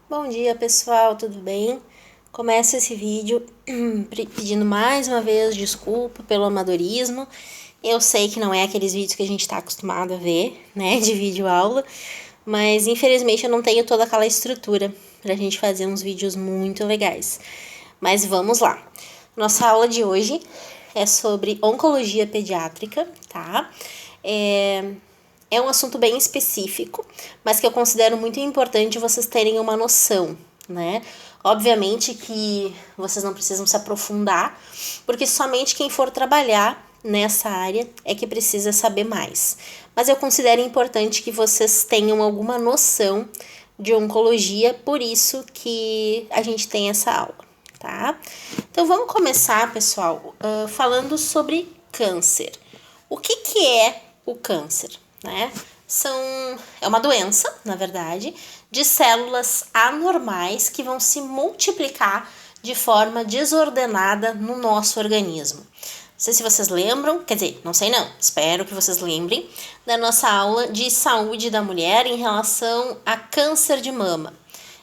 Bom dia, pessoal, tudo bem? Começo esse vídeo pedindo mais uma vez desculpa pelo amadorismo. Eu sei que não é aqueles vídeos que a gente está acostumado a ver, né, de vídeo aula, mas infelizmente eu não tenho toda aquela estrutura pra gente fazer uns vídeos muito legais. Mas vamos lá. Nossa aula de hoje é sobre oncologia pediátrica, tá? É um assunto bem específico, mas que eu considero muito importante vocês terem uma noção, né? Obviamente que vocês não precisam se aprofundar, porque somente quem for trabalhar nessa área é que precisa saber mais. Mas eu considero importante que vocês tenham alguma noção de oncologia, por isso que a gente tem essa aula, tá? Então vamos começar, pessoal, falando sobre câncer. O que é o câncer? Né? É uma doença, na verdade, de células anormais que vão se multiplicar de forma desordenada no nosso organismo. Não sei se vocês lembram, quer dizer, não sei não, espero que vocês lembrem da nossa aula de saúde da mulher em relação a câncer de mama.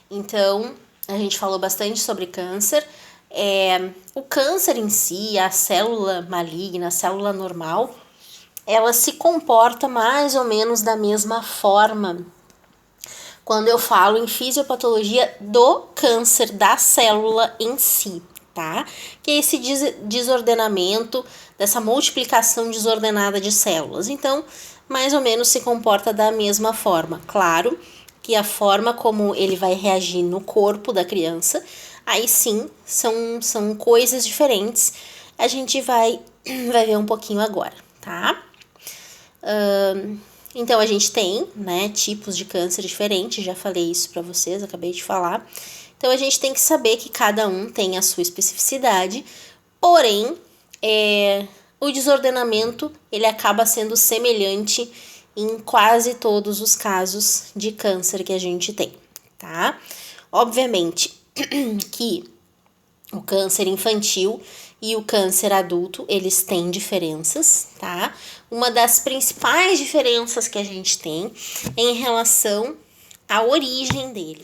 Então, a gente falou bastante sobre câncer. O câncer em si, a célula maligna, a célula normal, ela se comporta mais ou menos da mesma forma quando eu falo em fisiopatologia do câncer da célula em si, tá? Que é esse desordenamento, dessa multiplicação desordenada de células. Então, mais ou menos se comporta da mesma forma. Claro que a forma como ele vai reagir no corpo da criança, aí sim, são coisas diferentes. A gente vai ver um pouquinho agora, tá? Então a gente tem, né, tipos de câncer diferentes, já falei isso para vocês, acabei de falar. Então a gente tem que saber que cada um tem a sua especificidade, porém, o desordenamento ele acaba sendo semelhante em quase todos os casos de câncer que a gente tem, tá? Obviamente que o câncer infantil e o câncer adulto, eles têm diferenças, tá? Uma das principais diferenças que a gente tem é em relação à origem dele.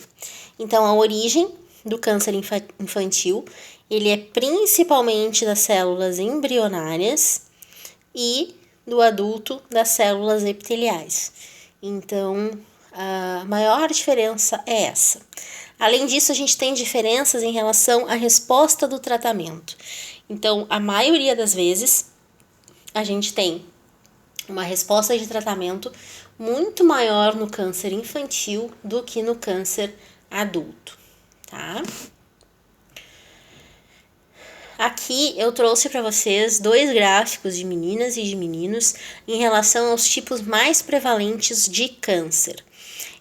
Então, a origem do câncer infantil, ele é principalmente das células embrionárias e do adulto das células epiteliais. Então, a maior diferença é essa. Além disso, a gente tem diferenças em relação à resposta do tratamento. Então, a maioria das vezes, a gente tem uma resposta de tratamento muito maior no câncer infantil do que no câncer adulto, tá? Aqui eu trouxe para vocês dois gráficos de meninas e de meninos em relação aos tipos mais prevalentes de câncer.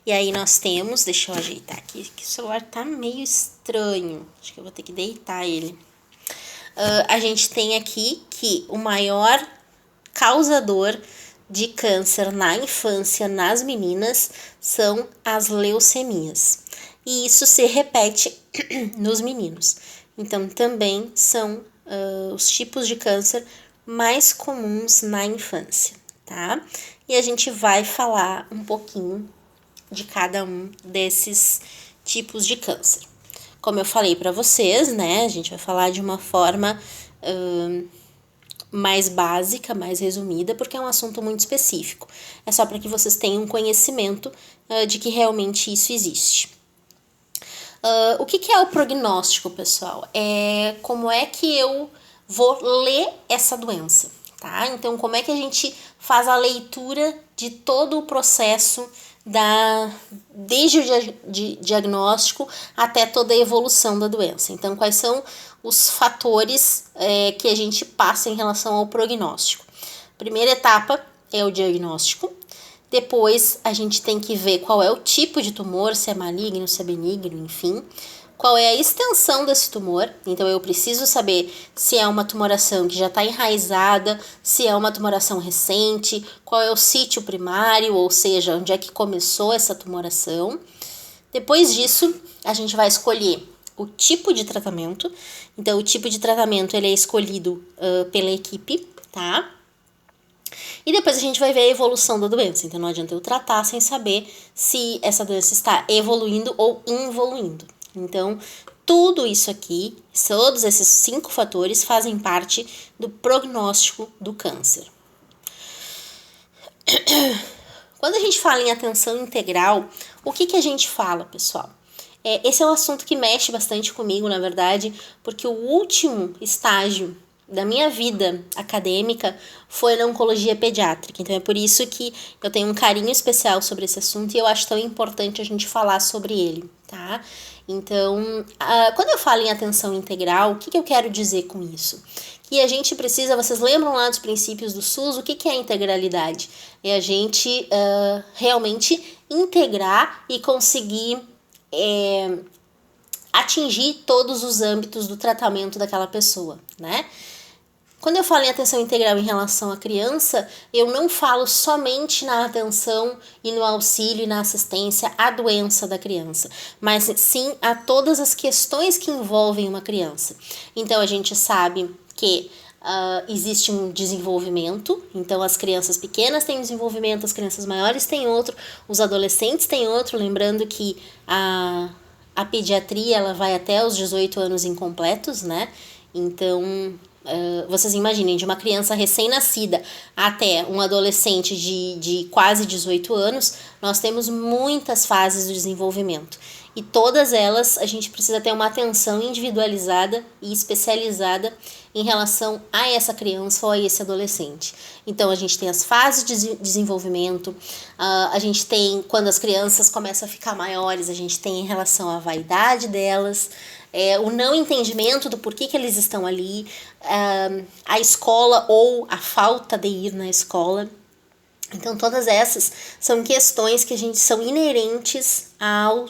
E aí nós temos, deixa eu ajeitar aqui, que o celular tá meio estranho. Acho que eu vou ter que deitar ele. A gente tem aqui que o maior causador de câncer na infância nas meninas são as leucemias. E isso se repete nos meninos. Então, também são os tipos de câncer mais comuns na infância, tá? E a gente vai falar um pouquinho de cada um desses tipos de câncer. Como eu falei para vocês, né, a gente vai falar de uma forma mais básica, mais resumida, porque é um assunto muito específico. É só para que vocês tenham conhecimento de que realmente isso existe. O que é o prognóstico, pessoal? Como é que eu vou ler essa doença, tá? Então, como é que a gente faz a leitura de todo o processo desde o diagnóstico até toda a evolução da doença. Então, quais são os fatores que a gente passa em relação ao prognóstico? Primeira etapa é o diagnóstico. Depois, a gente tem que ver qual é o tipo de tumor, se é maligno, se é benigno, enfim. Qual é a extensão desse tumor? Então, eu preciso saber se é uma tumoração que já está enraizada, se é uma tumoração recente, qual é o sítio primário, ou seja, onde é que começou essa tumoração. Depois disso, a gente vai escolher o tipo de tratamento. Então, o tipo de tratamento ele é escolhido pela equipe, tá? E depois a gente vai ver a evolução da doença. Então não adianta eu tratar sem saber se essa doença está evoluindo ou involuindo. Então, tudo isso aqui, todos esses 5 fatores fazem parte do prognóstico do câncer. Quando a gente fala em atenção integral, o que a gente fala, pessoal? Esse é um assunto que mexe bastante comigo, na verdade, porque o último estágio da minha vida acadêmica foi na oncologia pediátrica. Então é por isso que eu tenho um carinho especial sobre esse assunto e eu acho tão importante a gente falar sobre ele, tá? Então, quando eu falo em atenção integral, o que eu quero dizer com isso? Que a gente precisa, vocês lembram lá dos princípios do SUS, o que é a integralidade? É a gente realmente integrar e conseguir atingir todos os âmbitos do tratamento daquela pessoa, né? Quando eu falo em atenção integral em relação à criança, eu não falo somente na atenção e no auxílio e na assistência à doença da criança, mas sim a todas as questões que envolvem uma criança. Então, a gente sabe que existe um desenvolvimento, então as crianças pequenas têm um desenvolvimento, as crianças maiores têm outro, os adolescentes têm outro, lembrando que a pediatria ela vai até os 18 anos incompletos, né? Então, vocês imaginem, de uma criança recém-nascida até um adolescente de quase 18 anos, nós temos muitas fases do desenvolvimento. E todas elas a gente precisa ter uma atenção individualizada e especializada em relação a essa criança ou a esse adolescente. Então, a gente tem as fases de desenvolvimento, a gente tem, quando as crianças começam a ficar maiores, a gente tem em relação à vaidade delas, o não entendimento do porquê que eles estão ali, a escola ou a falta de ir na escola. Então, todas essas são questões que são inerentes ao